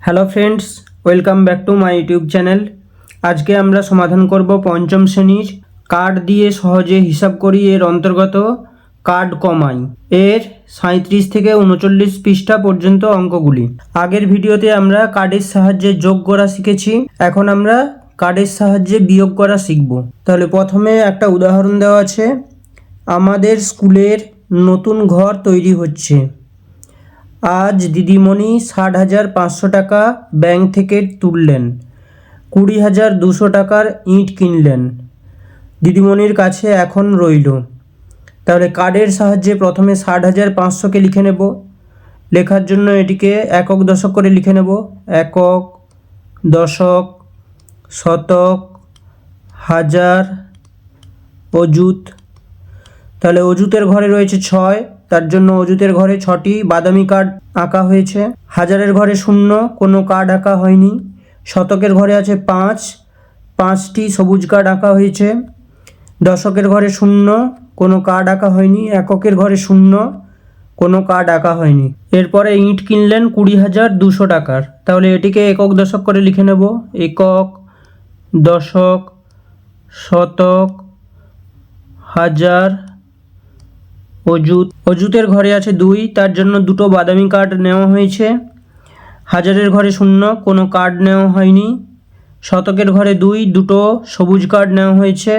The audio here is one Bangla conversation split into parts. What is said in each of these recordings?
Hello friends, welcome back to my YouTube channel. আজকে আমরা সমাধান করব পঞ্চম শ্রেণীর কার্ড দিয়ে সহজে হিসাব করি এর অন্তর্গত কার্ড কমাই এর 37 থেকে 39 পৃষ্ঠা পর্যন্ত অঙ্কগুলি। আগের ভিডিওতে আমরা কার্ডের সাহায্যে যোগ করা শিখেছি, এখন আমরা কার্ডের সাহায্যে বিয়োগ করা শিখব। তাহলে প্রথমে একটা উদাহরণ দেওয়া আছে, আমাদের স্কুলের নতুন ঘর তৈরি হচ্ছে। আজ দিদিমণি 60,500 টাকা ব্যাংক থেকে তুললেন, 20,200 টাকার ইট কিনলেন। দিদিমণির কাছে এখন রইল। তাহলে কার্ডের সাহায্যে প্রথমে 60,500কে লিখে নেব। লেখার জন্য এটিকে একক দশক করে লিখে নেব। একক, দশক, শতক, হাজার, অযুত। তাহলে অযুতের ঘরে রয়েছে 6, তার জন্য অযুতের ঘরে 6টি বাদামি কার্ড আঁকা হয়েছে। হাজারের ঘরে 0, কোনো কার্ড আঁকা হয়নি। শতকের ঘরে আছে 5টি সবুজ কার্ড আঁকা হয়েছে। দশকের ঘরে 0, কোনো কার্ড আঁকা হয়নি। এককের ঘরে 0, কোনো কার্ড আঁকা হয়নি। এরপরে ইট কিনলেন 20,200 টাকার। তাহলে এটিকে একক দশক করে লিখে নেব। একক, দশক, শতক, হাজার, অযুত। অযুতের ঘরে আছে 2, তার জন্য 2টো বাদামি কার্ড নেওয়া হয়েছে। হাজারের ঘরে 0, কোনো কার্ড নেওয়া হয়নি। শতকের ঘরে 2টো সবুজ কার্ড নেওয়া হয়েছে।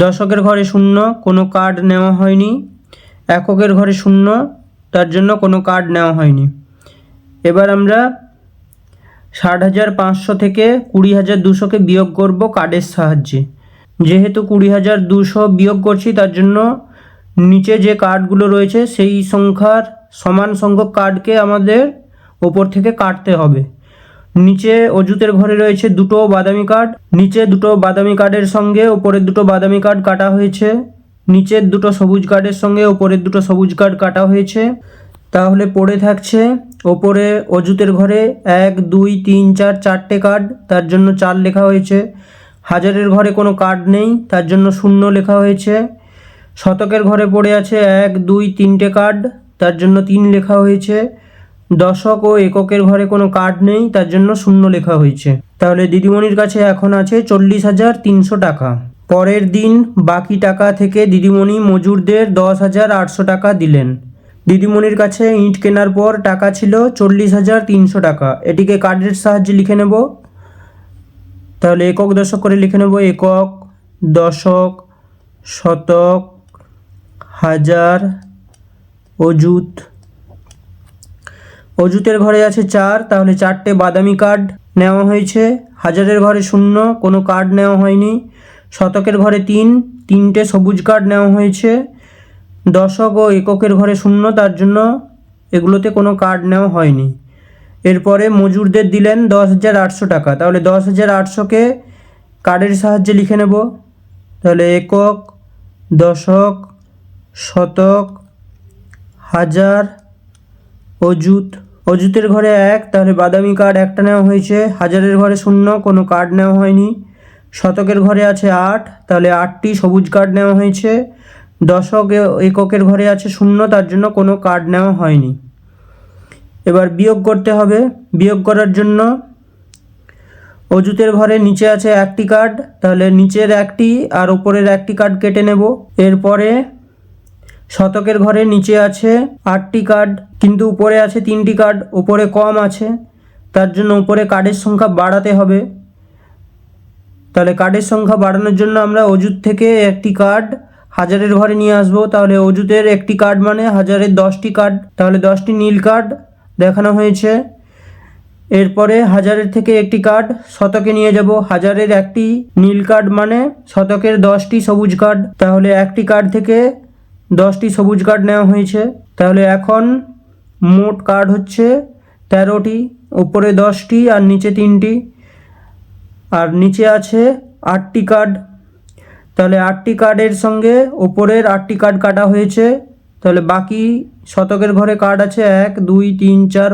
দশকের ঘরে 0, কোনো কার্ড নেওয়া হয়নি। এককের ঘরে 0, তার জন্য কোনো কার্ড নেওয়া হয়নি। এবার আমরা 60,500 থেকে 20,200কে বিয়োগ করব কার্ডের সাহায্যে। যেহেতু 20,200 বিয়োগ করছি, তার জন্য নিচে যে কার্ডগুলো রয়েছে সেই সংখ্যার সমান সংখ্যক কার্ডকে আমাদের ওপর থেকে কাটতে হবে। নিচে অযুতের ঘরে রয়েছে 2টো বাদামি কার্ড। নিচে 2টো বাদামি কার্ডের সঙ্গে ওপরের 2টো বাদামি কার্ড কাটা হয়েছে। নিচের 2টো সবুজ কার্ডের সঙ্গে ওপরের 2টো সবুজ কার্ড কাটা হয়েছে। তাহলে পড়ে থাকছে ওপরে অযুতের ঘরে 1, 2, 3, 4 4টে কার্ড, তার জন্য 4 লেখা হয়েছে। হাজারের ঘরে কোনো কার্ড নেই, তার জন্য 0 লেখা হয়েছে। শতকের ঘরে পড়ে আছে 1, 2, 3টে কার্ড, তার জন্য 3 লেখা হয়েছে। দশক ও এককের ঘরে কোনো কার্ড নেই, তার জন্য 0 লেখা হয়েছে। তাহলে দিদিমণির কাছে এখন আছে 40,300 টাকা। পরের দিন বাকি টাকা থেকে দিদিমণি মজুরদের 10,800 টাকা দিলেন। দিদিমণির কাছে ইট কেনার পর টাকা ছিল 40,300 টাকা। এটিকে কার্ডের সাহায্যে লিখে নেব। তাহলে একক দশক করে লিখে নেব। একক, দশক, শতক, হাজার, অযুত। অযুতের ঘরে আছে 4, তাহলে 4টে বাদামি কার্ড নেওয়া হয়েছে। হাজারের ঘরে 0, কোনো কার্ড নেওয়া হয়নি। শতকের ঘরে 3টে সবুজ কার্ড নেওয়া হয়েছে। দশক ও এককের ঘরে 0, তার জন্য এগুলোতে কোনো কার্ড নেওয়া হয়নি। এরপরে মজুরদের দিলেন 10,800 টাকা। তাহলে 10,800কে কার্ডের সাহায্যে লিখে নেব। তাহলে একক, দশক, শতক, হাজার, অযুত। অযুতের ঘরে 1, তাহলে বাদামি কার্ড একটা নেওয়া হয়েছে। হাজারের ঘরে 0, কোনো কার্ড নেওয়া হয়নি। শতকের ঘরে আছে 8, তাহলে 8টি সবুজ কার্ড নেওয়া হয়েছে। দশক এককের ঘরে আছে 0, তার জন্য কোনো কার্ড নেওয়া হয়নি। এবার বিয়োগ করতে হবে। বিয়োগ করার জন্য অযুতের ঘরে নিচে আছে 1টি কার্ড, তাহলে নিচের 1টি আর উপরের 1টি কার্ড কেটে নেব। এরপরে শতকের ঘরে নিচে আছে 8টি কার্ড, কিন্তু উপরে আছে 3টি কার্ড, উপরে কম আছে, তার জন্য উপরে কার্ডের সংখ্যা বাড়াতে হবে। তাহলে কার্ডের সংখ্যা বাড়ানোর জন্য আমরা অযুত থেকে একটি কার্ড হাজারের ঘরে নিয়ে আসবো। তাহলে অযুতের একটি কার্ড মানে হাজারের 10টি কার্ড, তাহলে 10টি নীল কার্ড দেখানো হয়েছে। এরপরে হাজারের থেকে একটি কার্ড শতকে নিয়ে যাব। হাজারের একটি নীল কার্ড মানে শতকের 10টি সবুজ কার্ড, তাহলে একটি কার্ড থেকে 10টি সবুজ কার্ড নেওয়া হয়েছে। তাহলে এখন মোট কার্ড হচ্ছে 13টি, উপরে 10টি আর নিচে 3টি, আর নিচে আছে 8টি কার্ড। তাহলে 8টি কার্ডের সঙ্গে উপরের 8টি কার্ড কাটা হয়েছে। তাহলে বাকি শতকের ঘরে কার্ড আছে 1, 2, 3, 4,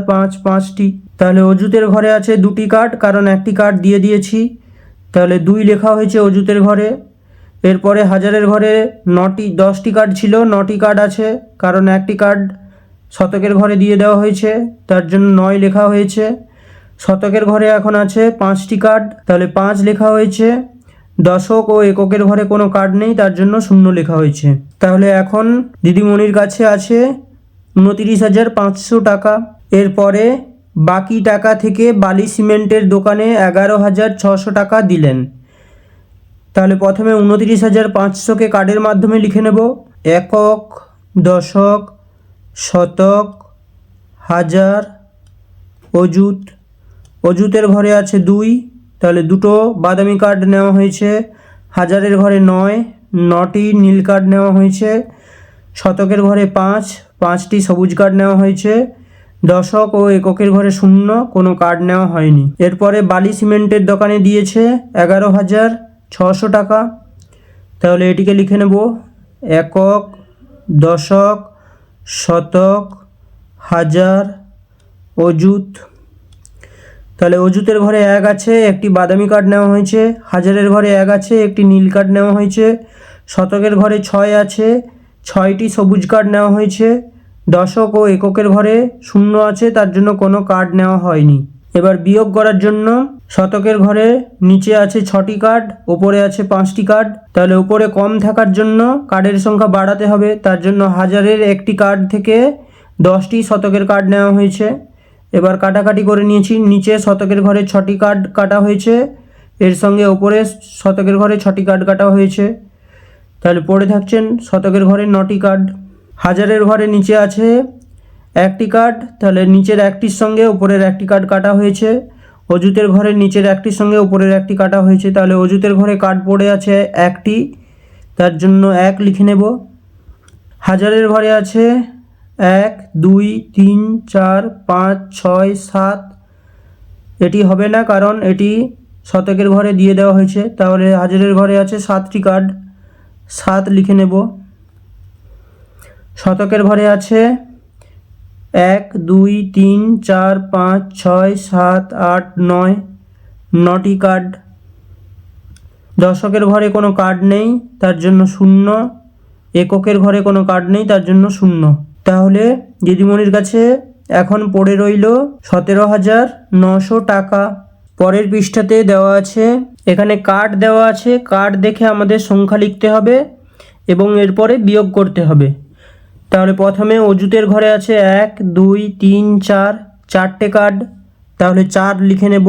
5টি। তাহলে অযুতের ঘরে আছে 2টি কার্ড, কারণ একটি কার্ড দিয়ে দিয়েছি, তাহলে 2 লেখা হয়েছে অযুতের ঘরে। এরপরে হাজারের ঘরে 10টি কার্ড ছিল, 9টি কার্ড আছে, কারণ একটি কার্ড শতকের ঘরে দিয়ে দেওয়া হয়েছে, তার জন্য 9 লেখা হয়েছে। শতকের ঘরে এখন আছে 5টি কার্ড, তাহলে 5 লেখা হয়েছে। দশক ও এককের ঘরে কোনো কার্ড নেই, তার জন্য 0 লেখা হয়েছে। তাহলে এখন দিদিমণির কাছে আছে 29,500 টাকা। এরপরে বাকি টাকা থেকে বালি সিমেন্টের দোকানে 11,600 টাকা দিলেন। তাহলে প্রথমে 29,500কে কার্ডের মাধ্যমে লিখে নেব। একক, দশক, শতক, হাজার, অযুত। অযুতের ঘরে আছে 2, তাহলে 2টো বাদামি কার্ড নেওয়া হয়েছে। হাজারের ঘরে 9টি নীল কার্ড নেওয়া হয়েছে। শতকের ঘরে 5টি সবুজ কার্ড নেওয়া হয়েছে। দশক ও এককের ঘরে 0, কোনো কার্ড নেওয়া হয়নি। এরপরে বালি সিমেন্টের দোকানে দিয়েছে 11,600 টাকা, তাহলে এটিকে লিখে নেব। একক, দশক, শতক, হাজার, অযুত। তাহলে অযুতের ঘরে 1 আছে, একটি বাদামি কার্ড নেওয়া হয়েছে। হাজারের ঘরে 1 আছে, একটি নীল কার্ড নেওয়া হয়েছে। শতকের ঘরে 6 আছে, 6টি সবুজ কার্ড নেওয়া হয়েছে। দশক ও এককের ঘরে 0 আছে, তার জন্য কোনো কার্ড নেওয়া হয়নি। এবার বিয়োগ করার জন্য শতকের ঘরে নিচে আছে 6টি কার্ড, ওপরে আছে 5টি কার্ড। তাহলে উপরে কম থাকার জন্য কার্ডের সংখ্যা বাড়াতে হবে, তার জন্য হাজারের একটি কার্ড থেকে 10টি শতকের কার্ড নেওয়া হয়েছে। এবার কাটাকাটি করে নিয়েছি। নিচে শতকের ঘরে 6টি কার্ড কাটা হয়েছে, এর সঙ্গে ওপরে শতকের ঘরে 6টি কার্ড কাটা হয়েছে। তাহলে পড়ে থাকছেন শতকের ঘরে 9টি কার্ড। হাজারের ঘরে নিচে আছে 1টি কার্ড, তাহলে নিচের 1টির সঙ্গে উপরের 1টি কার্ড কাটা হয়েছে। অযুতের ঘরে নিচের 1টির সঙ্গে উপরের 1টি কাটা হয়েছে, তাহলে অযুতের ঘরে কার্ড পড়ে আছে 1টি, তার জন্য 1 লিখে নেব। হাজারের ঘরে আছে 1, 2, 3, 4, 5, 6, 7। এটি হবে না, কারণ এটি শতকের ঘরে দিয়ে দেওয়া হয়েছে। তাহলে হাজারের ঘরে আছে 7টি কার্ড, 7 লিখে নেব। শতকের ঘরে আছে 1, 2, 3, 4, 5, 6, 7, 8, 9, 9টি কার্ড। দশকের ঘরে কোনো কার্ড নেই, তার জন্য 0। এককের ঘরে কোনো কার্ড নেই, তার জন্য 0। তাহলে দিদিমণির কাছে এখন পড়ে রইল 17,900 টাকা। পরের পৃষ্ঠাতে দেওয়া আছে, এখানে কার্ড দেওয়া আছে। কার্ড দেখে আমাদের সংখ্যা লিখতে হবে এবং এরপরে বিয়োগ করতে হবে। তাহলে প্রথমে অযুতের ঘরে আছে 1, 2, 3, 4, 4টে কার্ড, তাহলে 4 লিখে নেব।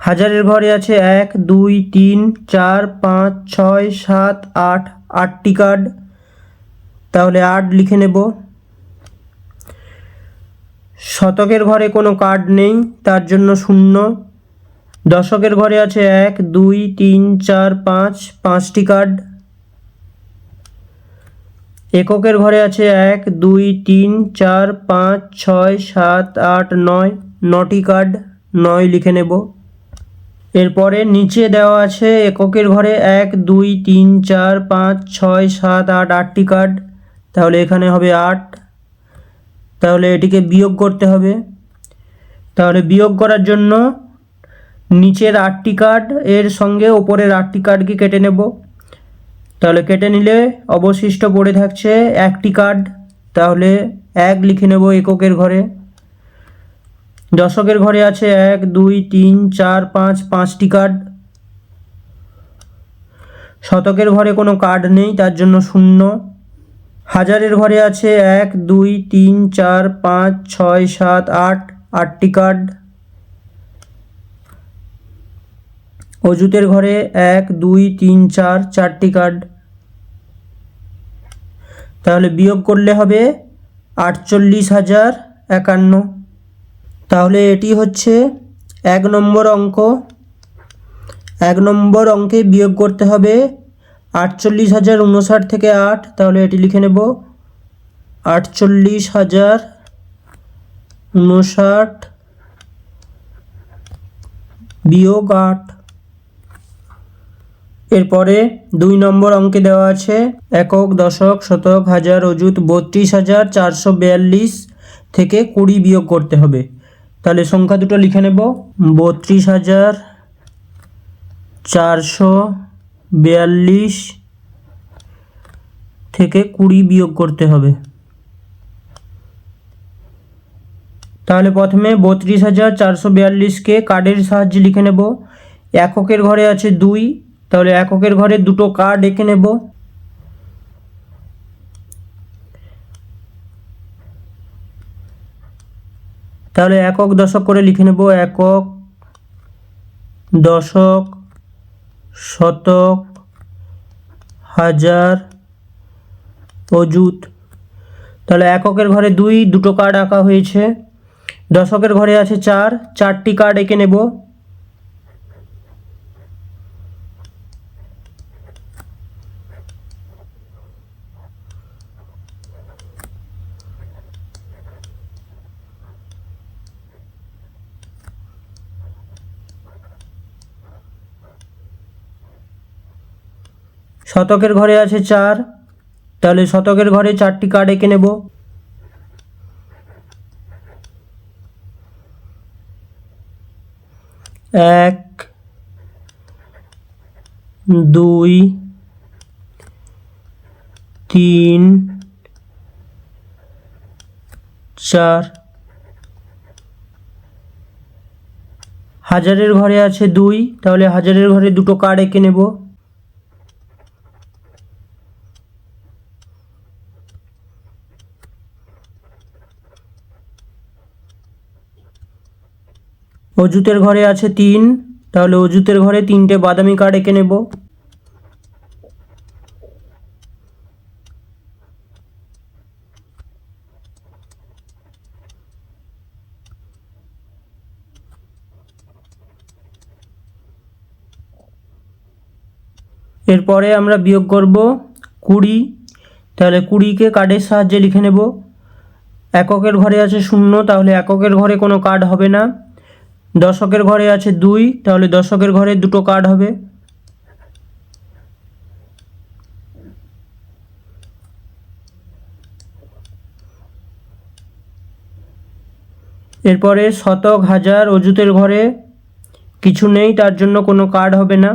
হাজারের ঘরে আছে 1, 2, 3, 4, 5, 6, 7, 8, 8টি কার্ড, তাহলে 8 লিখে নেব। শতকের ঘরে কোনো কার্ড নেই, তার জন্য 0। দশকের ঘরে আছে 1, 2, 3, 4, 5, 5টি কার্ড। এককের ঘরে আছে 1, 2, 3, 4, 5, 6, 7, 8, 9, 9টি কার্ড, 9 লিখে নেব। এরপরে নিচে দেওয়া আছে এককের ঘরে 1, 2, 3, 4, 5, 6, 7, 8, 8টি কার্ড, তাহলে এখানে হবে 8। তাহলে এটিকে বিয়োগ করতে হবে। তাহলে বিয়োগ করার জন্য নিচের 8টি কার্ড এর সঙ্গে ওপরের 8টি কার্ডকে কেটে নেব। তাহলে কেটে নিলে অবশিষ্ট পড়ে থাকছে 1টি কার্ড, তাহলে 1 লিখে নেব এককের ঘরে। দশকের ঘরে আছে 1, 2, 3, 4, 5, 5টি কার্ড। শতকের ঘরে কোনো কার্ড নেই, তার জন্য 0। হাজারের ঘরে আছে 1, 2, 3, 4, 5, 6, 7, 8, 8টি কার্ড। অযুতের ঘরে 1, 2, 3, 4, 4টি কার্ড। তাহলে বিয়োগ করলে হবে 48,051। তাহলে এটি হচ্ছে 1 নম্বর অঙ্ক। 1 নম্বর অঙ্কে বিয়োগ করতে হবে 48,059 থেকে 8, তাহলে এটি লিখে নেব 48,059 বিয়োগ 8। এরপরে 2 নম্বর অঙ্কে দেওয়া আছে একক, দশক, শতক, হাজার, অযুত 32,442 থেকে 20 বিয়োগ করতে হবে। তাহলে সংখ্যা দুটো লিখে নেব। 32,442 থেকে 20 বিয়োগ করতে হবে। তাহলে প্রথমে 32,442কে কার্ডের সাহায্যে লিখে নেব। এককের ঘরে আছে 2, তাহলে এককের ঘরে দুটো কার্ড এঁকে নেব। তাহলে একক দশক করে লিখে নেব। একক, দশক, শতক, হাজার, অযুত। তাহলে এককের ঘরে 2, দুটো কার্ড আঁকা হয়েছে। দশকের ঘরে আছে 4, 4টি কার্ড এঁকে নেব। শতকের ঘরে আছে 4, তাহলে শতকের ঘরে 4টি কার্ড এঁকে নেব। এক, 2, 3, 4। হাজারের ঘরে আছে 2, তাহলে হাজারের ঘরে দুটো কার্ড এঁকে নেব। অযুতের ঘরে আছে 3, তাহলে অযুতের ঘরে 3টে বাদামি কার্ড এঁকে নেব। এরপরে আমরা বিয়োগ করব 20, তাহলে 20কে কার্ডের সাহায্যে লিখে নেব। এককের ঘরে আছে 0, তাহলে এককের ঘরে কোনো কার্ড হবে না। দশকের ঘরে আছে 2, তাহলে দশকের ঘরে দুটো কার্ড হবে। এরপরে শতক, হাজার, অযুতের ঘরে কিছু নেই, তার জন্য কোনো কার্ড হবে না।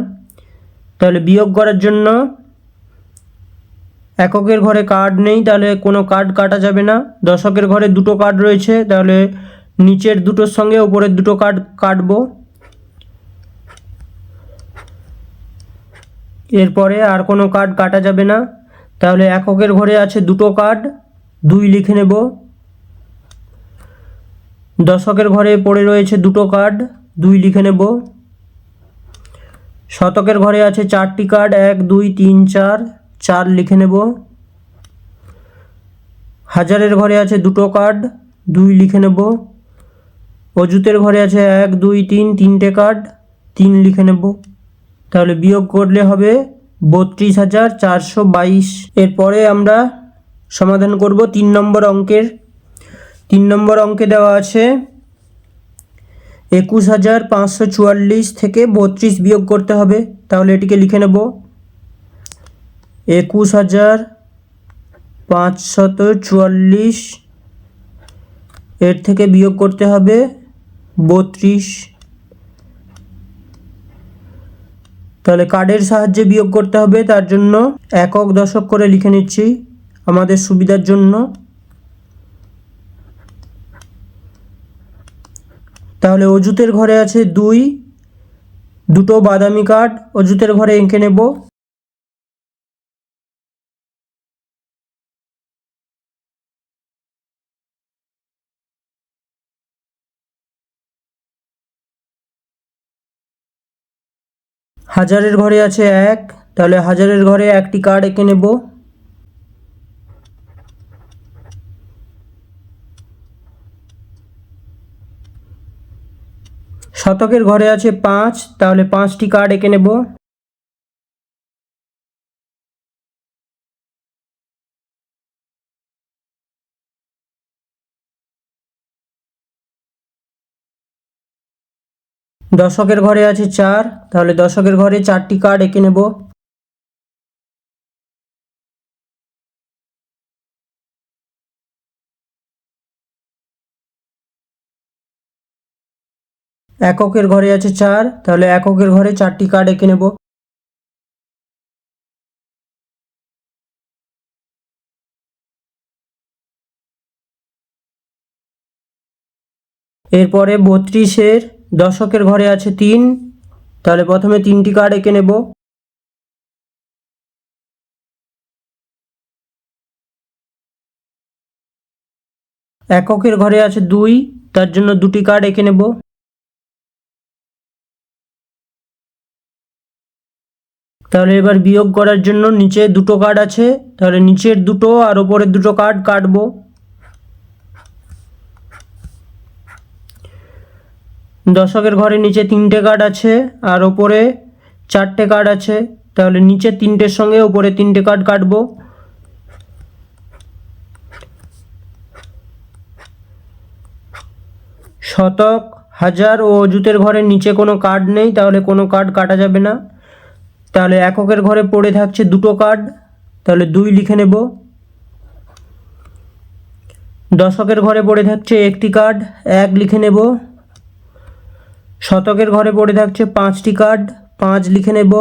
তাহলে বিয়োগ করার জন্য এককের ঘরে কার্ড নেই, তাহলে কোনো কার্ড কাটা যাবে না। দশকের ঘরে দুটো কার্ড রয়েছে, তাহলে নিচের দুটোর সঙ্গে উপরের দুটো কার্ড কাটবো। এরপরে আর কোনো কার্ড কাটা যাবে না, তাহলে এককের ঘরে আছে দুটো কার্ড, 2 লিখে নেব। দশকের ঘরে পড়ে রয়েছে দুটো কার্ড, 2 লিখে নেব। শতকের ঘরে আছে 4টি কার্ড, 1, 2, 3, 4, 4 লিখে নেব। হাজারের ঘরে আছে দুটো কার্ড, 2 লিখে নেব। অযুতের ঘরে আছে 1, 2, 3, 3টে কার্ড, 3 লিখে নেব। তাহলে বিয়োগ করলে হবে 32,422। এরপরে আমরা সমাধান করব 3 নম্বর অঙ্কের। 3 নম্বর অঙ্কে দেওয়া আছে 21,544 থেকে 32 বিয়োগ করতে হবে। তাহলে এটিকে লিখে নেব। 21,544 এর থেকে বিয়োগ করতে হবে 32। তাহলে কার্ডের সাহায্যে বিয়োগ করতে হবে, তার জন্য একক দশক করে লিখে নিচ্ছি আমাদের সুবিধার জন্য। তাহলে অযুতের ঘরে আছে 2, দুটো বাদামি কার্ড অযুতের ঘরে এঁকে নেব। হাজারের ঘরে আছে 1, তাহলে হাজারের ঘরে একটি কার্ড এঁকে নেব। শতকের ঘরে আছে 5, তাহলে 5টি কার্ড এঁকে নেব। দশকের ঘরে আছে 4, তাহলে দশকের ঘরে 4টি কার্ড এঁকে নেব। এককের ঘরে আছে 4, তাহলে এককের ঘরে 4টি কার্ড এঁকে নেব। এরপরে 32-এর দশকের ঘরে আছে 3, তাহলে প্রথমে 3টি কার্ড এঁকে নেব। এককের ঘরে আছে 2, তার জন্য 2টি কার্ড এঁকে নেব। তাহলে এবার বিয়োগ করার জন্য নিচে 2টো কার্ড আছে, তাহলে নিচের 2টো আর ওপরের 2টো কার্ড কাটবো। দশকের ঘরে নিচে 3টে কার্ড আছে আর ওপরে 4টে কার্ড আছে, তাহলে নিচে 3টের সঙ্গে ওপরে 3টে কার্ড কাটবো। শতক, হাজার ও অযুতের ঘরের নিচে কোনো কার্ড নেই, তাহলে কোনো কার্ড কাটা যাবে না। তাহলে এককের ঘরে পড়ে থাকছে 2টো কার্ড, তাহলে 2 লিখে নেব। দশকের ঘরে পড়ে থাকছে 1টি কার্ড, 1 লিখে নেব। শতকের ঘরে পড়ে থাকছে 5টি কার্ড, 5 লিখে নেব।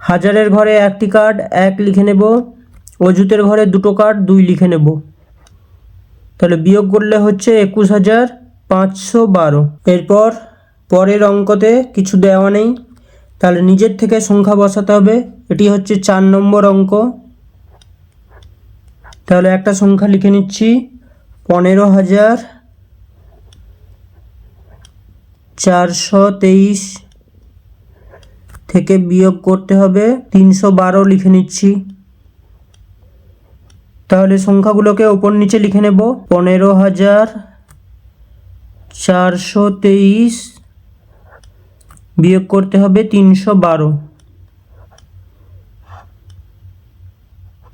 হাজারের ঘরে 1টি কার্ড, 1 লিখে নেব। অযুতের ঘরে 2টো কার্ড, 2 লিখে নেব। তাহলে বিয়োগ করলে হচ্ছে 21,512। এরপর পরের অঙ্কতে কিছু দেওয়া নেই, তাহলে নিজের থেকে সংখ্যা বসাতে হবে। এটি হচ্ছে 4 নম্বর অঙ্ক। তাহলে একটা সংখ্যা লিখে নিচ্ছি, 15,423 থেকে বিয়োগ করতে হবে 312 লিখে নিচ্ছি। তাহলে সংখ্যাগুলোকে ওপর নিচে লিখে নেব। 15,423 বিয়োগ করতে হবে 312।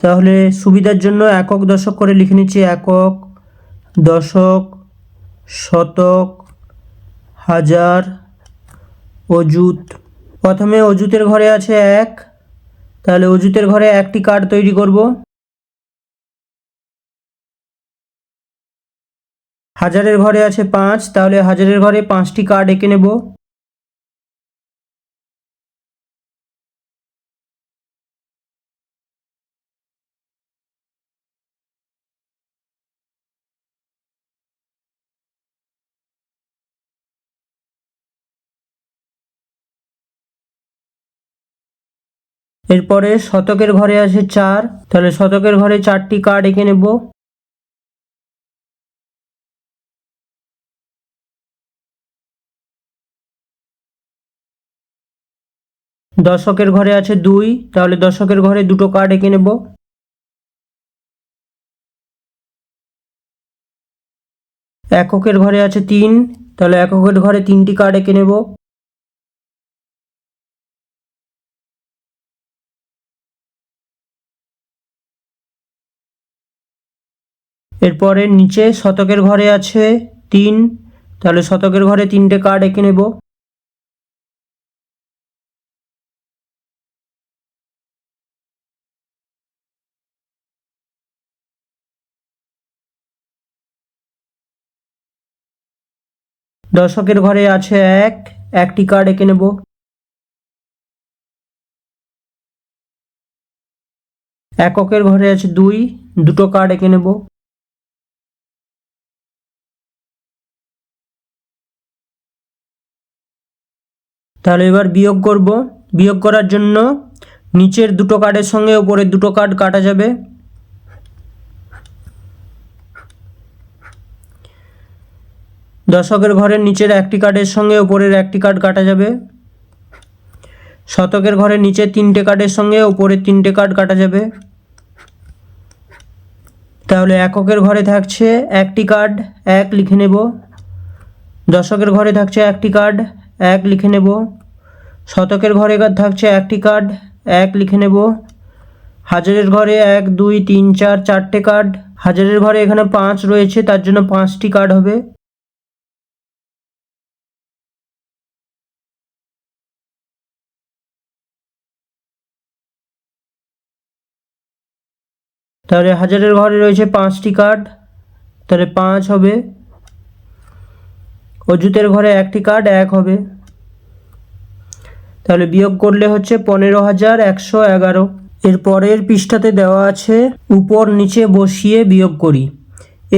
তাহলে সুবিধার জন্য একক দশক করে লিখে নিচ্ছি, একক, দশক, শতক, হাজার, অযুত। প্রথমে অযুতের ঘরে আছে 1, তাহলে অযুতের ঘরে 1টি কার্ড তৈরি করব। হাজারের ঘরে আছে 5, তাহলে হাজারের ঘরে 5টি কার্ড এঁকে নেব। এরপরে শতকের ঘরে আছে 4, তাহলে শতকের ঘরে 4টি কার্ড এঁকে নেব। দশকের ঘরে আছে 2, তাহলে দশকের ঘরে 2টো কার্ড এঁকে নেব। এককের ঘরে আছে 3, তাহলে এককের ঘরে 3টি কার্ড এঁকে নেব। এরপরে নিচে শতকের ঘরে আছে 3, তাহলে শতকের ঘরে 3টে কার্ড এঁকে নেব। দশকের ঘরে আছে 1, 1টি কার্ড এঁকে নেব। এককের ঘরে আছে 2, 2টো কার্ড এঁকে নেব। তাহলে এবার বিয়োগ করব। বিয়োগ করার জন্য নিচের 2টো কার্ডের সঙ্গে ওপরের 2টো কার্ড কাটা যাবে। দশকের ঘরের নিচের 1টি কার্ডের সঙ্গে ওপরের 1টি কার্ড কাটা যাবে। শতকের ঘরের নিচের 3টে কার্ডের সঙ্গে ওপরের 3টে কার্ড কাটা যাবে। তাহলে এককের ঘরে থাকছে 1টি কার্ড, 1 লিখে নেব। দশকের ঘরে থাকছে 1টি কার্ড, 1 লিখে নেব। শতকের ঘরে থাকছে 1টি কার্ড, 1 লিখে নেব। হাজারের ঘরে 1, 2, 3, 4, 4টে কার্ড। হাজারের ঘরে এখানে 5 রয়েছে, তার জন্য 5টি কার্ড হবে। তাহলে হাজারের ঘরে রয়েছে 5টি কার্ড, তাহলে 5 হবে। অযুতের ঘরে 1টি কার্ড, 1 হবে। তাহলে বিয়োগ করলে হচ্ছে 15,111। এর পরের পৃষ্ঠাতে দেওয়া আছে উপর নিচে বসিয়ে বিয়োগ করি।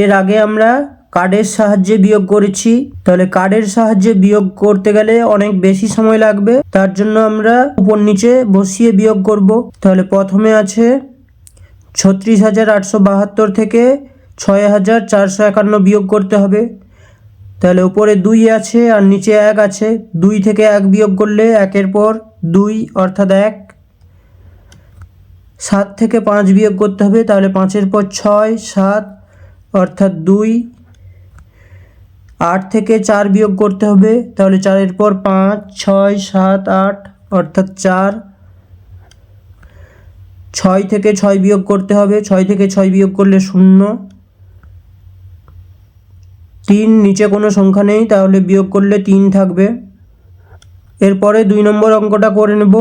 এর আগে আমরা কার্ডের সাহায্যে বিয়োগ করেছি। তাহলে কার্ডের সাহায্যে বিয়োগ করতে গেলে অনেক বেশি সময় লাগবে, তার জন্য আমরা উপর নিচে বসিয়ে বিয়োগ করব। তাহলে প্রথমে আছে 36,872 থেকে 6,451 বিয়োগ করতে হবে। তাহলে উপরে 2 আছে আর নিচে 1 আছে, 2 থেকে 1 বিয়োগ করলে 1-এর পর 2 অর্থাৎ 1। 7 থেকে 5 বিয়োগ করতে হবে, তাহলে 5-এর পর 6, 7 অর্থাৎ 2। 8 থেকে 4 বিয়োগ করতে হবে, তাহলে 4-এর পর 5, 6, 7, 8 অর্থাৎ 4। 6 থেকে 6 বিয়োগ করতে হবে, 6 থেকে 6 বিয়োগ করলে 0। 3 নিচে কোনো সংখ্যা নেই, তাহলে বিয়োগ করলে 3 থাকবে। এরপরে 2 নম্বর অঙ্কটা করে নেব।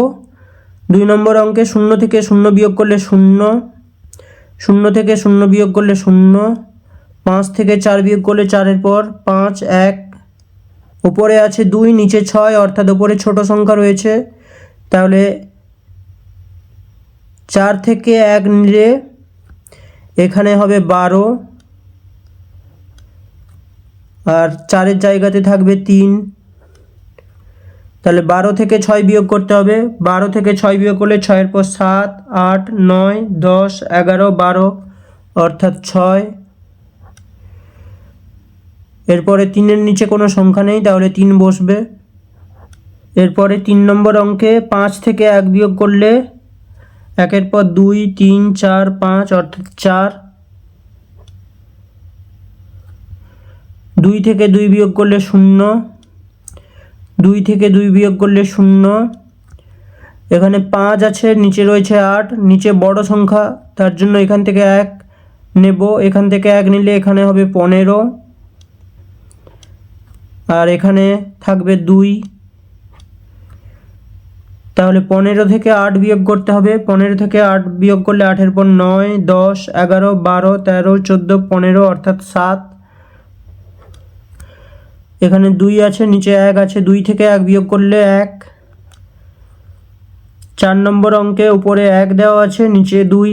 2 নম্বর অঙ্কে 0 থেকে 0 বিয়োগ করলে 0, 0 থেকে 0 বিয়োগ করলে 0, 5 থেকে 4 বিয়োগ করলে 4-এর পর 5, 1। উপরে আছে 2, নিচে 6 অর্থাৎ উপরে ছোট সংখ্যা রয়েছে, তাহলে 4 থেকে 1 নিলে এখানে হবে 12 আর 4-এর জায়গাতে থাকবে 3। তাহলে 12 থেকে 6 বিয়োগ করতে হবে, 12 থেকে 6 বিয়োগ করলে 6-এর পর 7, 8, 9, 10, 11, 12 অর্থাৎ 6। এরপরে 3-এর নিচে কোনো সংখ্যা নেই, তাহলে 3 বসবে। এরপরে 3 নম্বর অঙ্কে 5 থেকে 1 বিয়োগ করলে 1-এর পর 2, 3, 4, 5 অর্থাৎ 4। 2 থেকে 2 বিয়োগ করলে 0, 2 থেকে 2 বিয়োগ করলে 0। এখানে 5 আছে, নিচে রয়েছে 8, নিচে বড় সংখ্যা, তার জন্য এখান থেকে 1 নেব। এখান থেকে 1 নিলে এখানে হবে 15 আর এখানে থাকবে 2। তাহলে 15 থেকে 8 বিয়োগ করতে হবে, 15 থেকে 8 বিয়োগ করলে 8-এর পর 9, 10, 11, 12, 13, 14, 15 অর্থাৎ 7। এখানে 2 আছে, নিচে 1 আছে, 2 থেকে 1 বিয়োগ করলে 1। 4 নম্বর অঙ্কে উপরে 1 দেওয়া আছে, নিচে 2,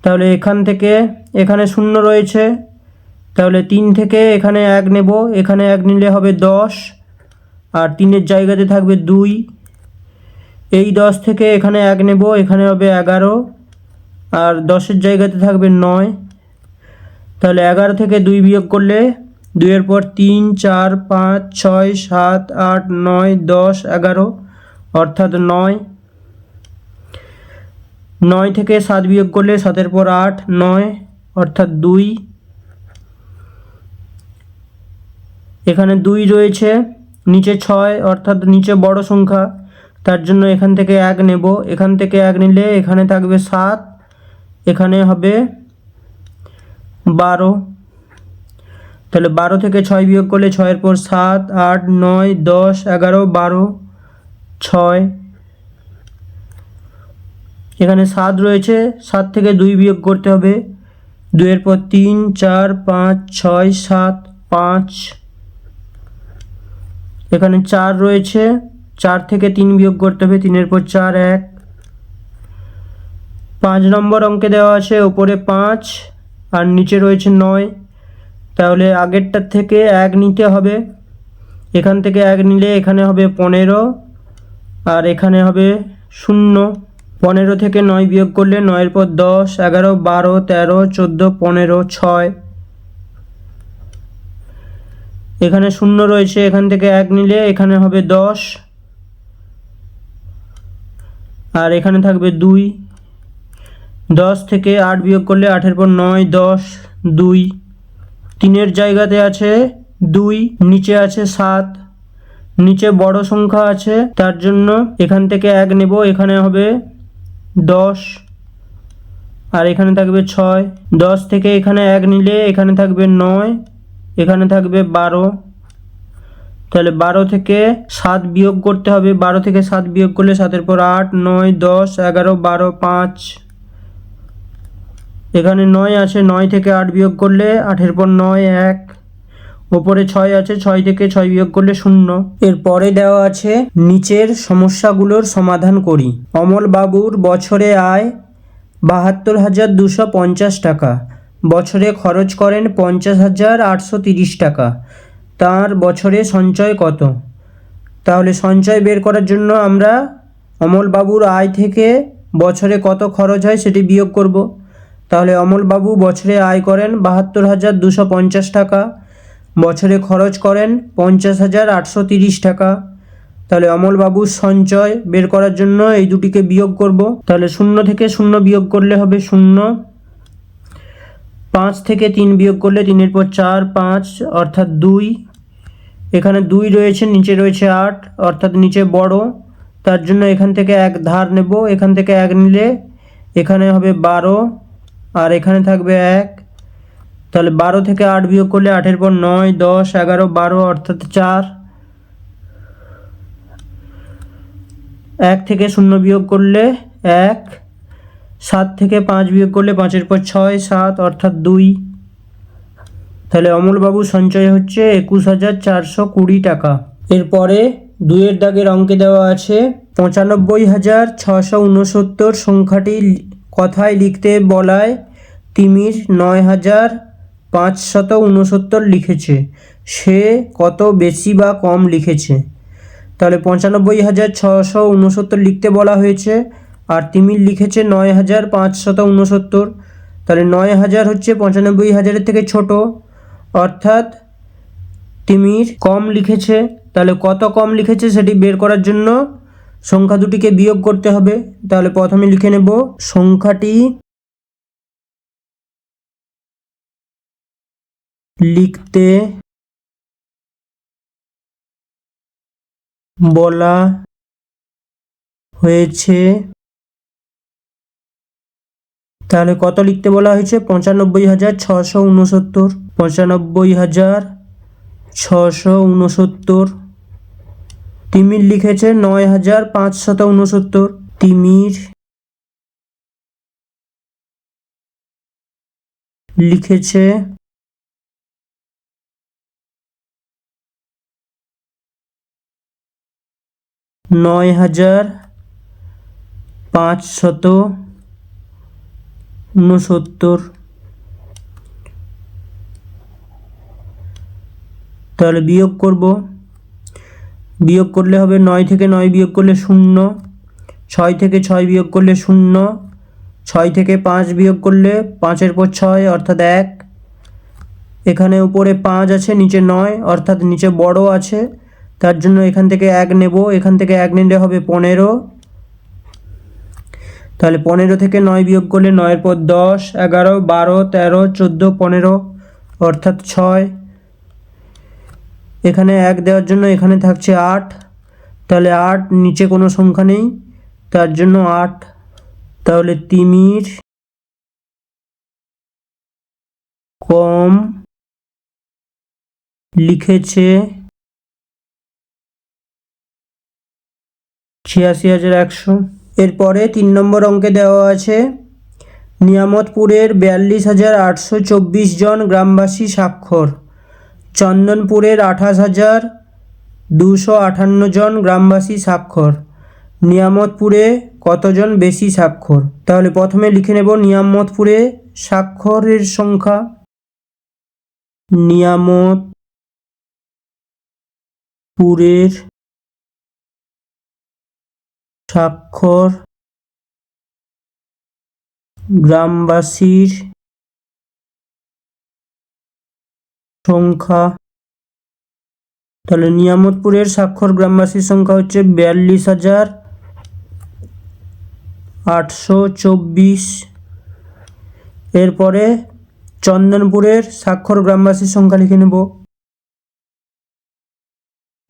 তাহলে এখান থেকে এখানে 0 রয়েছে, তাহলে 3 থেকে এখানে 1 নেব, এখানে 1 নিলে হবে 10 আর 3-এর জায়গাতে থাকবে 2। এই 10 থেকে এখানে 1 নেব, এখানে হবে 11 আর 10-এর জায়গাতে থাকবে 9। তাহলে 11 থেকে 2 বিয়োগ করলে 2-এর পর 3, 4, 5, 6, 7, 8, 9, 10, 11 অর্থাৎ 9। 9 থেকে 7 বিয়োগ করলে 7-এর পর 8, 9 অর্থাৎ 2। এখানে 2 রয়েছে, নিচে 6 অর্থাৎ নিচে বড় সংখ্যা, তার জন্য এখান থেকে 1 নেব, এখান থেকে 1 নিলে এখানে থাকবে 7, এখানে হবে 12। তাহলে 12 থেকে 6 বিয়োগ করলে 6-এর পর 7, 8, 9, 10, 11, 12, 6। এখানে 7 রয়েছে, 7 থেকে 2 বিয়োগ করতে হবে, 2-এর পর 3, 4, 5, 6, 7, 5। এখানে 4 রয়েছে, 4 থেকে 3 বিয়োগ করতে হবে, 3-এর পর 4, 1। 5 নম্বর অঙ্কে দেওয়া আছে উপরে 5 আর নিচে রয়েছে 9, তাহলে আগেরটার থেকে 1 নিতে হবে, এখান থেকে 1 নিলে এখানে হবে 15 আর এখানে হবে 0। 15 থেকে 9 বিয়োগ করলে 9-এর পর 10, 11, 12, 13, 14, 15, 6। এখানে 0 রয়েছে, এখান থেকে 1 নিলে এখানে হবে 10 আর এখানে থাকবে 2। 10 থেকে 8 বিয়োগ করলে 8-এর পর 9, 10, 2। 3-এর জায়গাতে আছে 2, নিচে আছে 7, নিচে বড় সংখ্যা আছে, তার জন্য এখান থেকে 1 নেব, এখানে হবে 10 আর এখানে থাকবে 6। 10 থেকে এখানে 1 নিলে এখানে থাকবে 9, এখানে থাকবে 12। তাহলে 12 থেকে 7 বিয়োগ করতে হবে, 12 থেকে 7 বিয়োগ করলে 7-এর পর 8, 9, 10, 11, 12, 5। এখানে 9 আছে, 9 থেকে 8 বিয়োগ করলে 8-এর পর 9, 1। ওপরে 6 আছে, 6 থেকে 6 বিয়োগ করলে 0। এরপরে দেওয়া আছে নিচের সমস্যাগুলোর সমাধান করি। অমল বাবুর বছরে আয় 72,250 টাকা, বছরে খরচ করেন 50,830 টাকা, তার বছরে সঞ্চয় কত? তাহলে সঞ্চয় বের করার জন্য আমরা অমলবাবুর আয় থেকে বছরে কত খরচ হয় সেটি বিয়োগ করব। তাহলে অমলবাবু বছরে আয় করেন 72,250 টাকা, বছরে খরচ করেন 50,830 টাকা। তাহলে অমলবাবুর সঞ্চয় বের করার জন্য এই দুটিকে বিয়োগ করব। তাহলে 0 থেকে 0 বিয়োগ করলে হবে 0, 5 থেকে 3 বিয়োগ করলে 3 পর 4, 5 অর্থাৎ 2, এখানে 2 রয়েছে, নিচে রয়েছে 8 অর্থাৎ নিচে বড়, তার জন্য এখান থেকে 1 ধার নেব, এখান থেকে 1 নিলে এখানে হবে 12 আর এখানে থাকবে 1। তাহলে 12 থেকে 8 বিয়োগ করলে 8 পর 9, 10, 11, 12 অর্থাৎ 4। 1 থেকে 0 বিয়োগ করলে 1, 7 থেকে 5 বিয়োগ করলে 5 পর 6, 7 অর্থাৎ 2। তাহলে অমলবাবু সঞ্চয় হচ্ছে 21,420 টাকা। এরপরে 2 দাগের অঙ্কে দেওয়া আছে 95,669 সংখ্যাটি কথায় লিখতে বলায় তিমির 9,569 লিখেছে, সে কত বেশি বা কম লিখেছে? তাহলে 95,669 লিখতে বলা হয়েছে আর তিমির লিখেছে 9,569। তাহলে 9,000 হচ্ছে 95,000-এর থেকে ছোট, অর্থাৎ তিমির কম লিখেছে। তাহলে কত কম লিখেছে সেটি বের করার জন্য সংখ্যা দুটিকে বিয়োগ করতে হবে। তাহলে প্রথমে লিখে নেব সংখ্যাটি লিখতে বলা হয়েছে। তাহলে কত লিখতে বলা হয়েছে? 95,669। 95,669। তিমির লিখেছে 9,569। তিমির লিখেছে 9,569। তাহলে বিয়োগ করব। বিয়োগ করলে হবে 9 থেকে 9 বিয়োগ করলে 0, 6 থেকে 6 বিয়োগ করলে 0, 6 থেকে 5 বিয়োগ করলে 5 পর 6 অর্থাৎ 1। এখানে উপরে 5 আছে, নিচে 9 অর্থাৎ নিচে বড় আছে, তার জন্য এখান থেকে 1 নেব, এখান থেকে 1 নিলে হবে 15। তাহলে 15 থেকে 9 বিয়োগ করলে 9 পর 10, 11, 12, 13, 14, 15 অর্থাৎ 6। এখানে 1 দেওয়ার জন্য এখানে থাকছে 8। তাহলে 8, নিচে কোনো সংখ্যা নেই, তার জন্য 8। তাহলে তিমির কম লিখেছে 86,100। এরপরে 3 নম্বর অঙ্কে দেওয়া আছে নিয়ামতপুরের 42,824 জন গ্রামবাসী স্বাক্ষর, চন্দনপুরের 28,258 জন গ্রামবাসী স্বাক্ষর, নিয়ামতপুরে কতজন বেশি স্বাক্ষর? তাহলে প্রথমে লিখে নেব নিয়ামতপুরে স্বাক্ষরের সংখ্যা। নিয়ামতপুরের স্বাক্ষর গ্রামবাসীর সংখ্যা। তাহলে নিয়ামতপুরের স্বাক্ষর গ্রামবাসীর সংখ্যা হচ্ছে 42,824। এরপরে চন্দনপুরের স্বাক্ষর গ্রামবাসীর সংখ্যা লিখে নেব।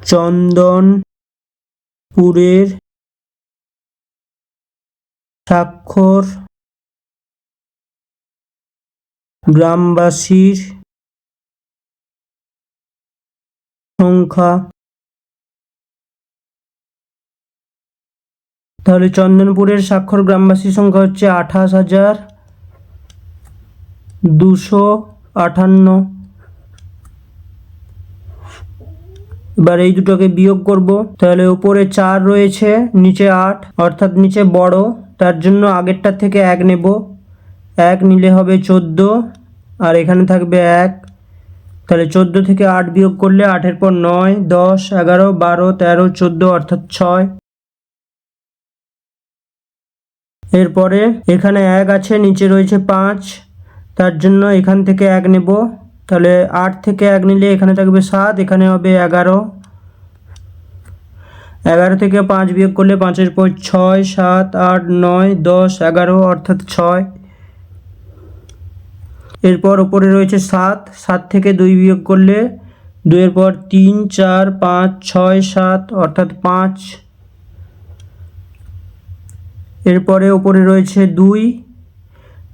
চন্দনপুরের স্বাক্ষর গ্রামবাসীর সংখ্যা। তাহলে চন্দনপুরের স্বাক্ষর গ্রামবাসীর সংখ্যা হচ্ছে 28,258। এবার এই দুটোকে বিয়োগ করব। তাহলে উপরে 4 রয়েছে, নিচে 8 অর্থাৎ নিচে বড়, তার জন্য আগেরটার থেকে 1 নেব। 1 নিলে হবে 14 আর এখানে থাকবে 1। তাহলে 14 থেকে 8 বিয়োগ করলে 8-এর পর 9, 10, 11, 12, 13, 14 অর্থাৎ 6। এরপরে এখানে 1 আছে, নিচে রয়েছে 5, তার জন্য এখান থেকে 1 নেব। তাহলে 8 থেকে 1 নিলে এখানে থাকবে 7, এখানে হবে 11। 11 থেকে 5 বিয়োগ করলে 5-এর পর 6, 7, 8, 9, 10, 11 অর্থাৎ 6। এরপর ওপরে রয়েছে 7, 7 থেকে 2 বিয়োগ করলে 2-এর পর 3, 4, 5, 6, 7 অর্থাৎ 5। এরপরে ওপরে রয়েছে 2,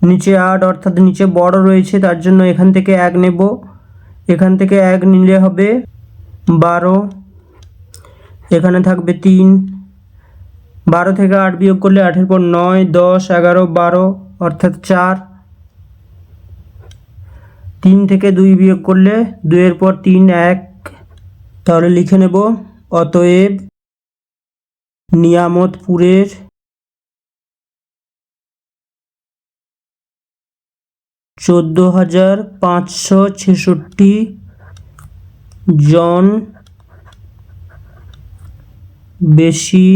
নিচে 8 অর্থাৎ নিচে বড় রয়েছে, তার জন্য এখান থেকে 1 নেব। এখান থেকে 1 নিলে হবে 12, এখানে থাকবে 3। 12 থেকে 8 বিয়োগ করলে 8-এর পর 9, 10, 11, 12 অর্থাৎ 4। 3 থেকে 2 বিয়োগ করলে 2-এর পর 3, 1। তাহলে লিখে নেব, অতএব নিয়ামতপুরের 14,566 জন বেশি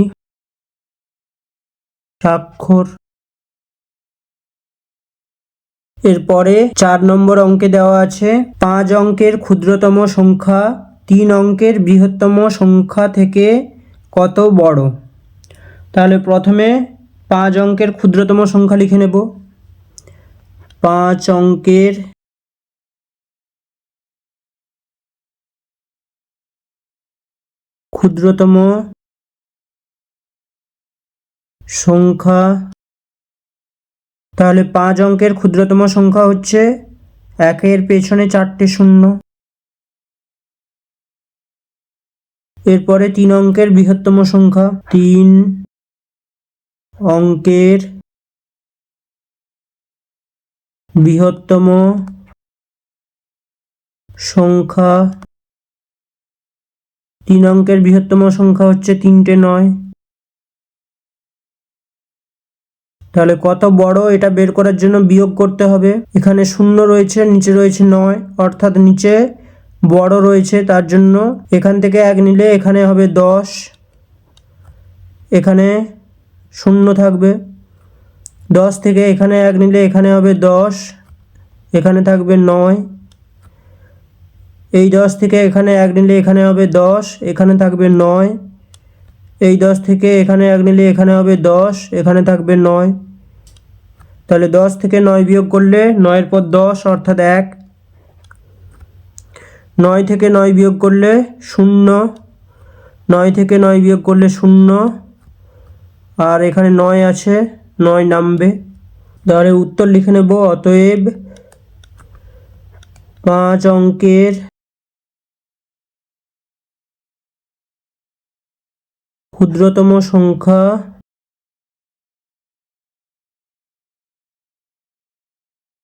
স্বাক্ষর। এরপরে 4 নম্বর অঙ্কে দেওয়া আছে 5 অঙ্কের ক্ষুদ্রতম সংখ্যা 3 অঙ্কের বৃহত্তম সংখ্যা থেকে কত বড়। তাহলে প্রথমে 5 অঙ্কের ক্ষুদ্রতম সংখ্যা লিখে নেব। 5 অঙ্কের ক্ষুদ্রতম সংখ্যা, তাহলে 5 অঙ্কের ক্ষুদ্রতম সংখ্যা হচ্ছে 1-এর পেছনে 4টে শূন্য। এরপরে 3 অঙ্কের বৃহত্তম সংখ্যা, 3 অঙ্কের বৃহত্তম সংখ্যা, 3 অঙ্কের বৃহত্তম সংখ্যা হচ্ছে 3টে 9। তাহলে কত বড় এটা বের করার জন্য বিয়োগ করতে হবে। এখানে 0 রয়েছে, নিচে রয়েছে 9 অর্থাৎ নিচে বড় রয়েছে, তার জন্য এখান থেকে 1 নিলে এখানে হবে 10, এখানে 0 থাকবে। 10 থেকে এখানে 1 নিলে এখানে হবে 10, এখানে থাকবে 9। এই 10 থেকে এখানে 1 নিলে এখানে হবে 10, এখানে থাকবে 9। এই 10 থেকে এখানে 1 নিলে এখানে হবে 10, এখানে থাকবে 9। তাহলে 10 থেকে 9 বিয়োগ করলে 9-এর পর 10 অর্থাৎ 1। 9 থেকে 9 বিয়োগ করলে 0, 9 থেকে 9 বিয়োগ করলে 0, আর এখানে 9 আছে, 9 নামবে। তাহলে উত্তর লিখে নেব, অতএব 5 অঙ্কের ক্ষুদ্রতম সংখ্যা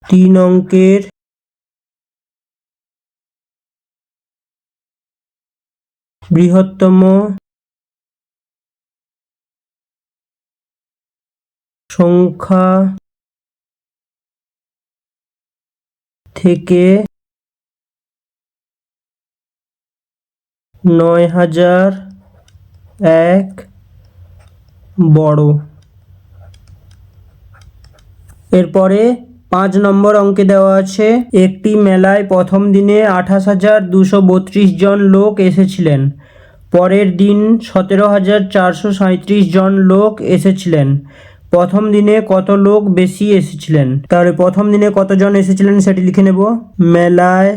3 অঙ্কের বৃহত্তম সংখ্যা থেকে 9,001 বড়। এরপরে 5 নম্বর অঙ্কে দেওয়া আছে একটি মেলায় প্রথম দিনে 28,232 জন লোক এসেছিলেন, পরের দিন 17,437 জন লোক এসেছিলেন, প্রথম দিনে কত লোক বেশি এসেছিলেন। তাহলে প্রথম দিনে কতজন এসেছিলেন সেটি লিখে নেব। মেলায়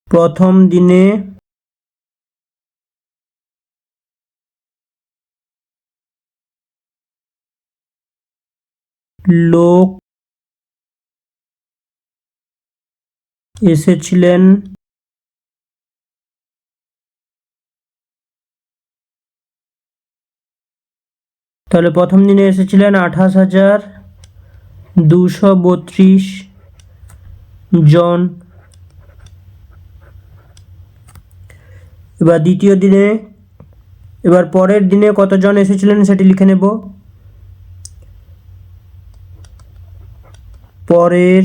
প্রথম দিনে লোক এসেছিলেন তাহলে প্রথম দিনে এসেছিলেন 28,232 জন। এবার দ্বিতীয় দিনে, এবার পরের দিনে কতজন এসেছিলেন সেটি লিখে নেব। পরের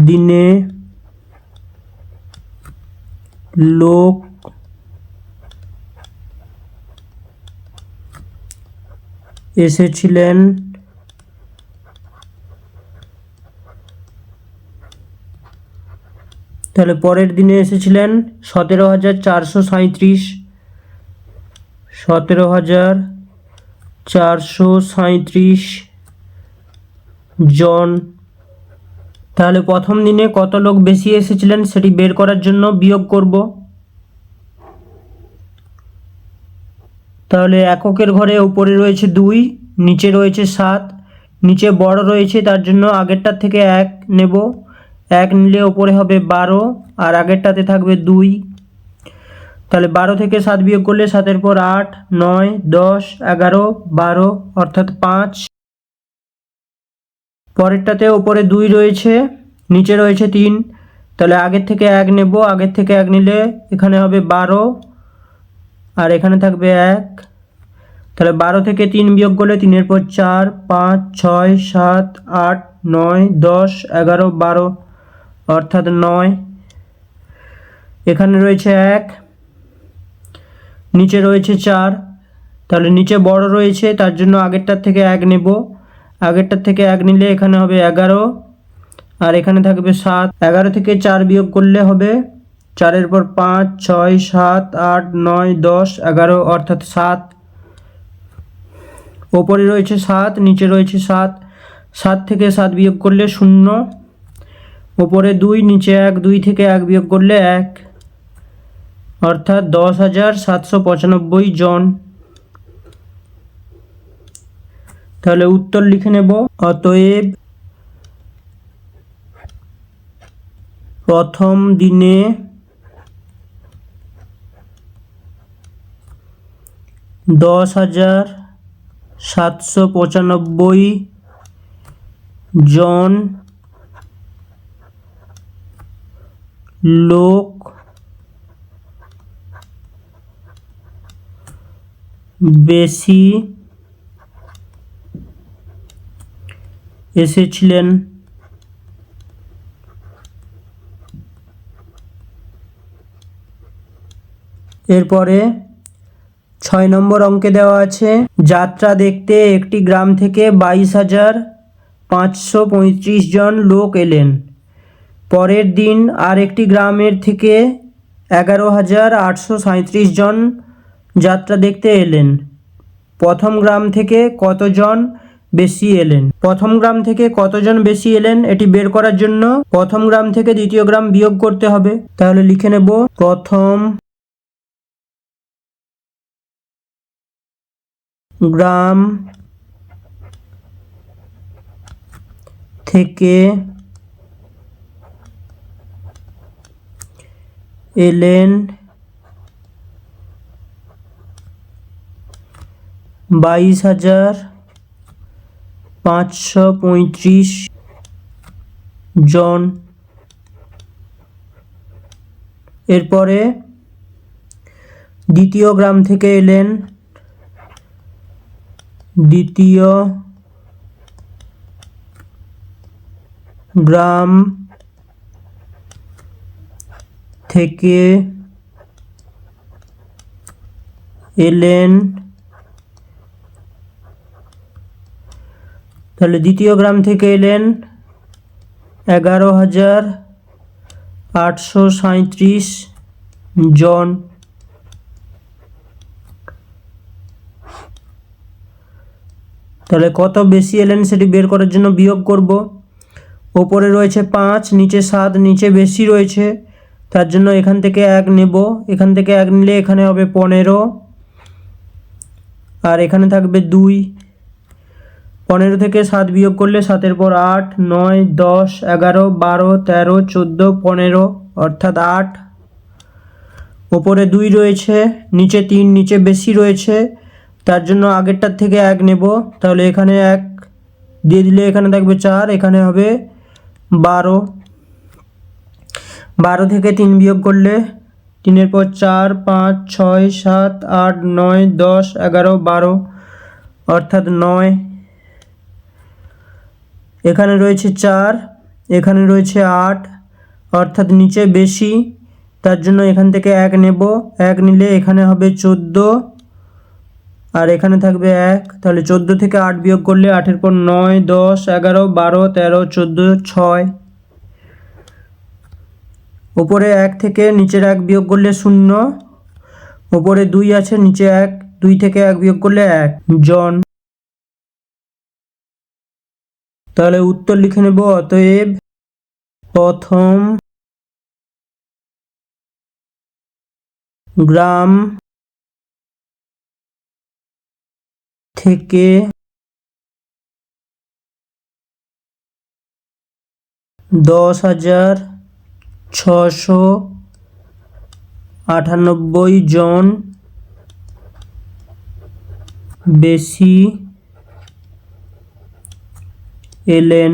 দিনে লোক এসেছিলেন তাহলে পরের দিনে এসেছিলেন 17,437 17,437 জন। তাহলে প্রথম দিনে কত লোক বেশি এসেছিলেন সেটি বের করার জন্য বিয়োগ করব। তাহলে এককের ঘরে উপরে রয়েছে 2, নিচে রয়েছে 7, নিচে বড় রয়েছে তার জন্য আগেরটার থেকে 1 নেব, 1 নিলে উপরে হবে 12 আর আগেরটাতে থাকবে 2। তাহলে 12 থেকে 7 বিয়োগ করলে 7-এর পর 8, 9, 10, 11, 12 অর্থাৎ 5। পরেরটাতে উপরে 2 রয়েছে, নিচে রয়েছে 3, তাহলে আগের থেকে 1 নেব, আগের থেকে 1 নিলে এখানে হবে 12 আর এখানে থাকবে 1। তাহলে 12 থেকে 3 বিয়োগ করলে 3-এর পর 4, 5, 6, 7, 8, 9, 10, 11, 12 অর্থাৎ 9। এখানে রয়েছে 1, নিচে রয়েছে 4, তাহলে নিচে বড় রয়েছে তার জন্য আগেরটার থেকে 1 নেব, আগেরটার থেকে 1 নিলে এখানে হবে 11 আর এখানে থাকবে 7। 11 থেকে 4 বিয়োগ করলে হবে 4-এর পর 5, 6, 7, 8, 9, 10, 11 অর্থাৎ 7। ওপরে রয়েছে 7, নিচে রয়েছে 7, 7 থেকে 7 বিয়োগ করলে 0, ওপরে 2, নিচে 1, 2 থেকে 1 বিয়োগ করলে 1 অর্থাৎ 10,795 জন। তাহলে উত্তর লিখে নেব। অতএব প্রথম দিনে 10,795 জন লোক বেশি এসেছিলেন। এরপরে 6 নম্বর অঙ্কে দেওয়া আছে যাত্রা দেখতে একটি গ্রাম থেকে 22,535 জন লোক এলেন। পরের দিন আর একটি গ্রামের থেকে 11,837 জন যাত্রা দেখতে এলেন। প্রথম গ্রাম থেকে কতজন বেশি এলেন? প্রথম গ্রাম থেকে কতজন বেশি এলেন এটি বের করার জন্য প্রথম গ্রাম থেকে দ্বিতীয় গ্রাম বিয়োগ করতে হবে। তাহলে লিখে নেব প্রথম গ্রাম থেকে এলেন 22,535 জন। এরপরে দ্বিতীয় গ্রাম থেকে এলেন দ্বিতীয় গ্রাম থেকে এলেন, তাহলে দ্বিতীয় গ্রাম থেকে এলেন 11,837 জন। তাহলে কত বেশি এলেন সেটি বের করার জন্য বিয়োগ করব। ওপরে রয়েছে 5, নিচে 7, নিচে বেশি রয়েছে তার জন্য এখান থেকে 1 নেব, এখান থেকে 1 নিলে এখানে হবে 15 আর এখানে থাকবে 2। 15 থেকে 7 বিয়োগ করলে 7-এর পর 8, 9, 10, 11, 12, 13, 14, 15 অর্থাৎ 8। ওপরে 2 রয়েছে, নিচে 3, নিচে বেশি রয়েছে তার জন্য আগেরটার থেকে 1 নেব, তাহলে এখানে 1 দিয়ে দিলে এখানে থাকবে 4, এখানে হবে 12। 12 থেকে 3 বিয়োগ করলে 3-এর পর 4, 5, 6, 7, 8, 9, 10, 11, 12 অর্থাৎ 9। এখানে রয়েছে 4, এখানে রয়েছে 8, অর্থাৎ নিচে বেশি, তার জন্য এখান থেকে 1 নেব। 1 নিলে এখানে হবে 14 আর এখানে থাকবে 1, তাহলে 14 থেকে 8 বিয়োগ করলে 8-এর পর 9, 10, 11, 12, 13, 14, 6। ওপরে 1 থেকে নিচের 1 বিয়োগ করলে 0, ওপরে 2 আছে নিচে 1, 2 থেকে 1 বিয়োগ করলে 1 জন। তাহলে উত্তর লিখে নেব। অতএব প্রথম গ্রাম থেকে 10,698 জন বেশি এলেন।